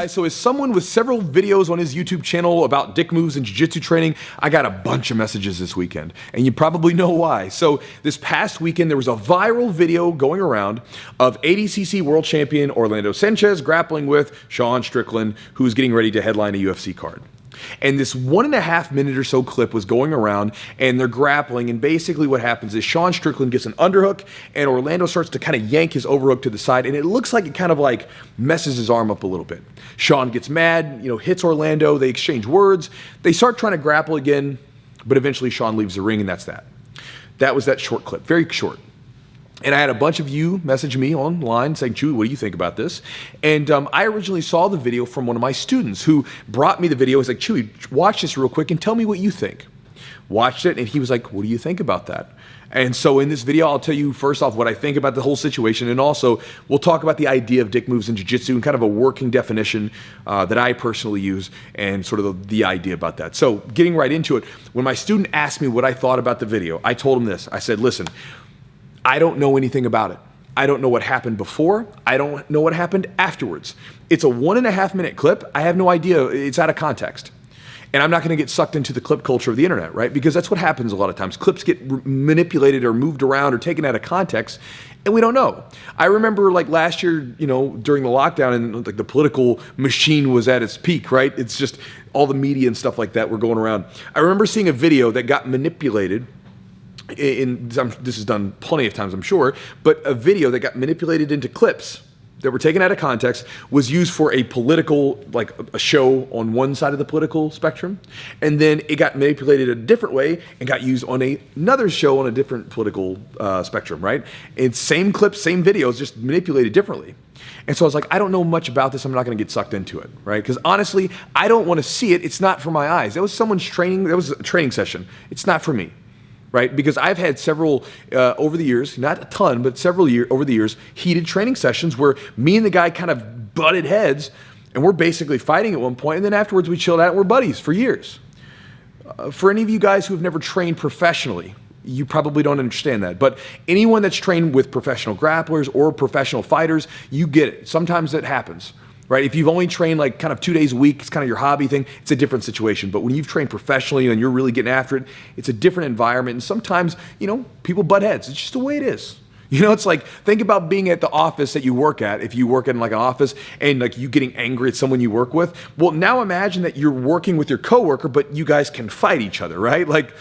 guys, so as someone with several videos on his YouTube channel about dick moves and jiu-jitsu training, I got a bunch of messages this weekend, and you probably know why. So this past weekend, there was a viral video going around of ADCC world champion Orlando Sanchez grappling with Sean Strickland, who's getting ready to headline a UFC card. And this 1.5 minute or so clip was going around, and they're grappling, and basically what happens is Sean Strickland gets an underhook, and Orlando starts to kind of yank his overhook to the side, and it looks like it kind of like messes his arm up a little bit. Sean gets mad, hits Orlando, they exchange words, they start trying to grapple again, but eventually Sean leaves the ring, and that's that. That was that short clip, very short. And I had a bunch of you message me online saying, Chewy, what do you think about this? And I originally saw the video from one of my students who brought me the video. He's like, Chewy, watch this real quick and tell me what you think. Watched it, and he was like, what do you think about that? And so in this video, I'll tell you first off what I think about the whole situation, and also we'll talk about the idea of dick moves in jiu-jitsu and kind of a working definition that I personally use and sort of the idea about that. So getting right into it, when my student asked me what I thought about the video, I told him this. I said, listen, I don't know anything about it. I don't know what happened before. I don't know what happened afterwards. It's a 1.5 minute clip. I have no idea. It's out of context. And I'm not going to get sucked into the clip culture of the internet, right? Because that's what happens a lot of times. Clips get manipulated or moved around or taken out of context, and we don't know. I remember like last year, during the lockdown, and like the political machine was at its peak, right? It's just all the media and stuff like that were going around. I remember seeing a video that got manipulated. This is done plenty of times, I'm sure, but a video that got manipulated into clips that were taken out of context was used for a political, like a show on one side of the political spectrum, and then it got manipulated a different way and got used on another show on a different political spectrum, right? It's same clips, same videos, just manipulated differently. And so I was like, I don't know much about this. I'm not going to get sucked into it, right? Because honestly, I don't want to see it. It's not for my eyes. That was someone's training. That was a training session. It's not for me. Right? Because I've had several, over the years, not a ton, but several over the years, heated training sessions where me and the guy kind of butted heads, and we're basically fighting at one point, and then afterwards we chilled out and we're buddies for years. For any of you guys who have never trained professionally, you probably don't understand that. But anyone that's trained with professional grapplers or professional fighters, you get it. Sometimes that happens. Right? If you've only trained like kind of 2 days a week, it's kind of your hobby thing, it's a different situation. But when you've trained professionally and you're really getting after it, it's a different environment. And sometimes, people butt heads. It's just the way it is. It's like, think about being at the office that you work at. If you work in like an office and like you getting angry at someone you work with, well, now imagine that you're working with your coworker, but you guys can fight each other, right? Like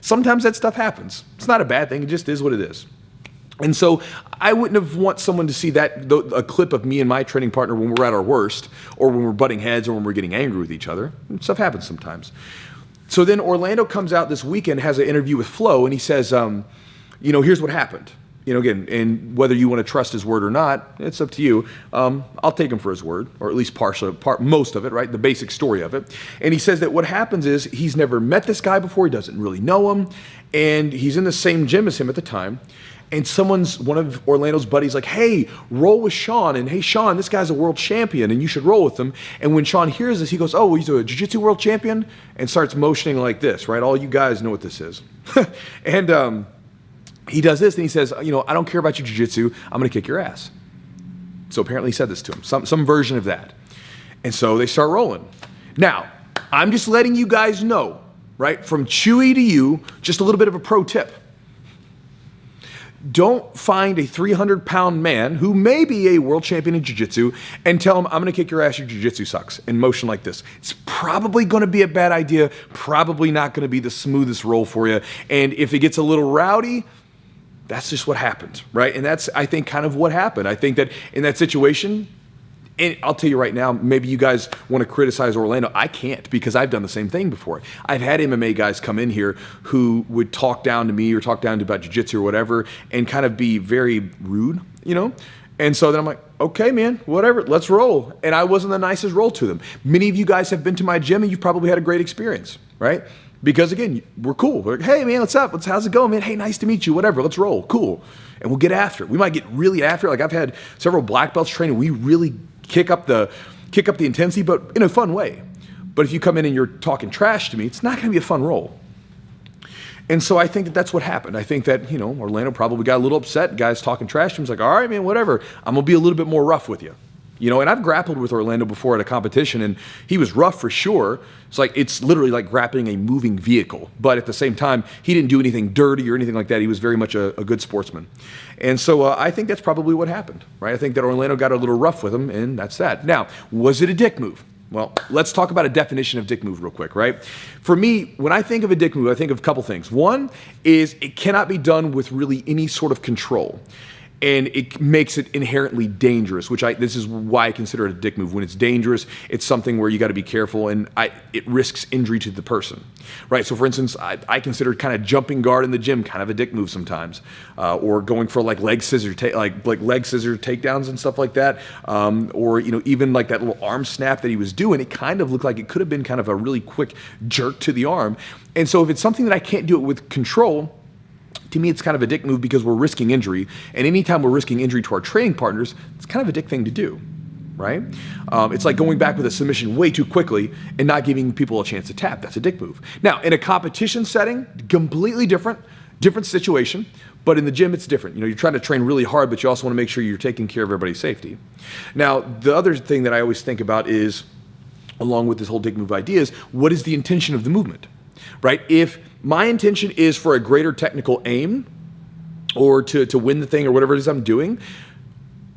sometimes that stuff happens. It's not a bad thing. It just is what it is. And so I wouldn't have want someone to see that, a clip of me and my training partner when we're at our worst, or when we're butting heads, or when we're getting angry with each other. Stuff happens sometimes. So then Orlando comes out this weekend, has an interview with Flo, and he says, here's what happened. Again, and whether you want to trust his word or not, it's up to you. I'll take him for his word, or at least most of it, right? The basic story of it. And he says that what happens is he's never met this guy before, he doesn't really know him, and he's in the same gym as him at the time. And one of Orlando's buddies like, hey, roll with Sean. And hey, Sean, this guy's a world champion and you should roll with him. And when Sean hears this, he goes, oh, he's a jiu-jitsu world champion? And starts motioning like this, right? All you guys know what this is. And he does this and he says, I don't care about your jiu-jitsu. I'm going to kick your ass. So apparently he said this to him, some version of that. And so they start rolling. Now, I'm just letting you guys know, right? From Chewy to you, just a little bit of a pro tip. Don't find a 300-pound man who may be a world champion in jiu-jitsu and tell him, I'm going to kick your ass, your jiu-jitsu sucks, and motion like this. It's probably going to be a bad idea, probably not going to be the smoothest roll for you. And if it gets a little rowdy, that's just what happened, right? And that's, I think, kind of what happened. I think that in that situation, and I'll tell you right now, maybe you guys want to criticize Orlando. I can't, because I've done the same thing before. I've had MMA guys come in here who would talk down to me or talk down about jiu-jitsu or whatever and kind of be very rude, And so then I'm like, okay, man, whatever, let's roll. And I wasn't the nicest roll to them. Many of you guys have been to my gym and you've probably had a great experience, right? Because again, we're cool. We're like, hey man, what's up? How's it going, man? Hey, nice to meet you, whatever, let's roll, cool. And we'll get after it. We might get really after it. Like I've had several black belts training. We really kick up the intensity, but in a fun way. But if you come in and you're talking trash to me, it's not going to be a fun roll. And so I think that that's what happened. I think that, Orlando probably got a little upset. Guys talking trash to him. He's like, all right, man, whatever. I'm going to be a little bit more rough with you. You know, and I've grappled with Orlando before at a competition, and he was rough for sure. It's literally like grappling a moving vehicle. But at the same time, he didn't do anything dirty or anything like that. He was very much a good sportsman. And so I think that's probably what happened, right? I think that Orlando got a little rough with him, and that's that. Now, was it a dick move? Well, let's talk about a definition of dick move real quick, right? For me, when I think of a dick move, I think of a couple things. One is it cannot be done with really any sort of control. And it makes it inherently dangerous, this is why I consider it a dick move. When it's dangerous, it's something where you got to be careful, and it risks injury to the person, right? So for instance, I consider kind of jumping guard in the gym kind of a dick move sometimes, or going for like leg scissor takedowns and stuff like that, or even like that little arm snap that he was doing. It kind of looked like it could have been kind of a really quick jerk to the arm. And so if it's something that I can't do it with control, to me, it's kind of a dick move because we're risking injury. And anytime we're risking injury to our training partners, it's kind of a dick thing to do, right? It's like going back with a submission way too quickly and not giving people a chance to tap. That's a dick move. Now, in a competition setting, completely different situation. But in the gym, it's different. You're trying to train really hard, but you also want to make sure you're taking care of everybody's safety. Now, the other thing that I always think about is, along with this whole dick move idea, is what is the intention of the movement? Right? If my intention is for a greater technical aim or to win the thing or whatever it is I'm doing,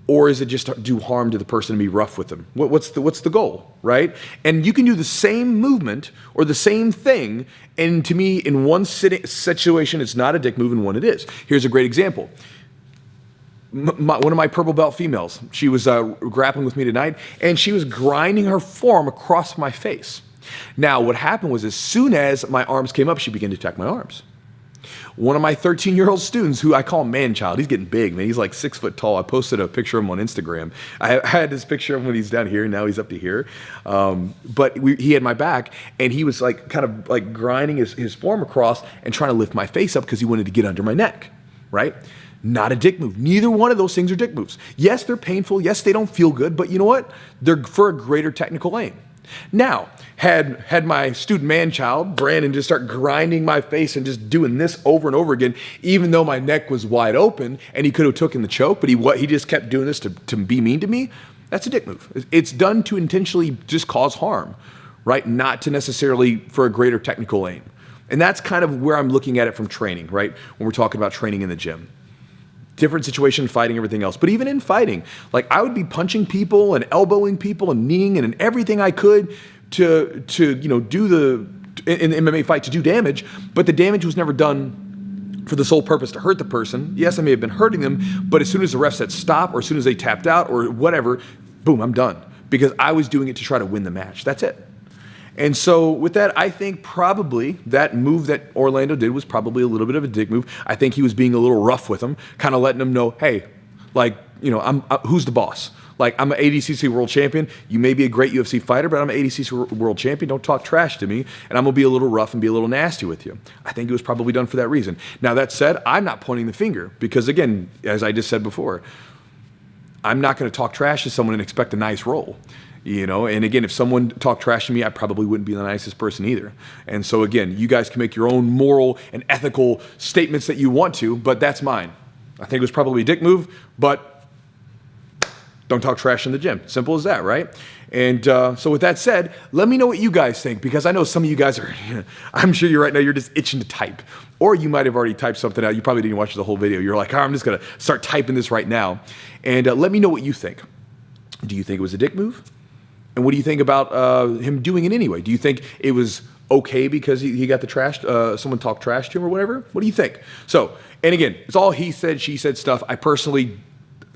or is it just to do harm to the person and be rough with them? What's the goal, right? And you can do the same movement or the same thing, and to me, in one situation, it's not a dick move, and one it is. Here's a great example. One of my purple belt females, she was grappling with me tonight, and she was grinding her forearm across my face. Now, what happened was as soon as my arms came up, she began to attack my arms. One of my 13-year-old students, who I call man-child, he's getting big, man. He's like 6 foot tall. I posted a picture of him on Instagram. I had this picture of him when he's down here, and now he's up to here. But he had my back, and he was like kind of like grinding his forearm across and trying to lift my face up because he wanted to get under my neck, right? Not a dick move. Neither one of those things are dick moves. Yes, they're painful. Yes, they don't feel good. But you know what? They're for a greater technical aim. Now, had my student man-child, Brandon, just start grinding my face and just doing this over and over again, even though my neck was wide open and he could have taken the choke, but he just kept doing this to be mean to me, that's a dick move. It's done to intentionally just cause harm, right? Not to necessarily for a greater technical aim. And that's kind of where I'm looking at it from training, right? When we're talking about training in the gym. Different situation, fighting, everything else. But even in fighting, like I would be punching people and elbowing people and kneeing and everything I could to do in the MMA fight to do damage, but the damage was never done for the sole purpose to hurt the person. Yes, I may have been hurting them, but as soon as the ref said stop, or as soon as they tapped out or whatever, boom, I'm done. Because I was doing it to try to win the match. That's it. And so with that, I think probably that move that Orlando did was probably a little bit of a dick move. I think he was being a little rough with him, kind of letting him know, hey, like, who's the boss? Like, I'm an ADCC world champion. You may be a great UFC fighter, but I'm an ADCC world champion. Don't talk trash to me, and I'm going to be a little rough and be a little nasty with you. I think it was probably done for that reason. Now, that said, I'm not pointing the finger because, again, as I just said before, I'm not going to talk trash to someone and expect a nice roll. And again, if someone talked trash to me, I probably wouldn't be the nicest person either. And so again, you guys can make your own moral and ethical statements that you want to, but that's mine. I think it was probably a dick move, but don't talk trash in the gym. Simple as that, right? And so with that said, let me know what you guys think, because I know some of you guys are, I'm sure you're right now, you're just itching to type. Or you might have already typed something out. You probably didn't watch the whole video. You're like, I'm just going to start typing this right now. And let me know what you think. Do you think it was a dick move? And what do you think about him doing it anyway? Do you think it was okay because he got the trash, someone talked trash to him or whatever? What do you think? So, and again, it's all he said, she said stuff. I personally,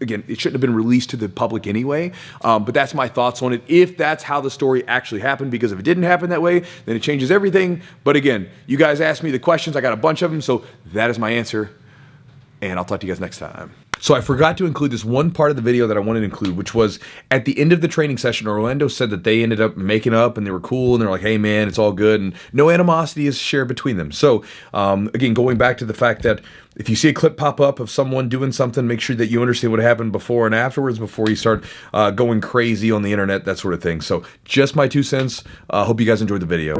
again, it shouldn't have been released to the public anyway, but that's my thoughts on it. If that's how the story actually happened, because if it didn't happen that way, then it changes everything. But again, you guys asked me the questions. I got a bunch of them, so that is my answer. And I'll talk to you guys next time. So I forgot to include this one part of the video that I wanted to include, which was at the end of the training session, Orlando said that they ended up making up and they were cool and they're like, hey man, it's all good, and no animosity is shared between them. So again, going back to the fact that if you see a clip pop up of someone doing something, make sure that you understand what happened before and afterwards before you start going crazy on the internet, that sort of thing. So just my 2 cents. Hope you guys enjoyed the video.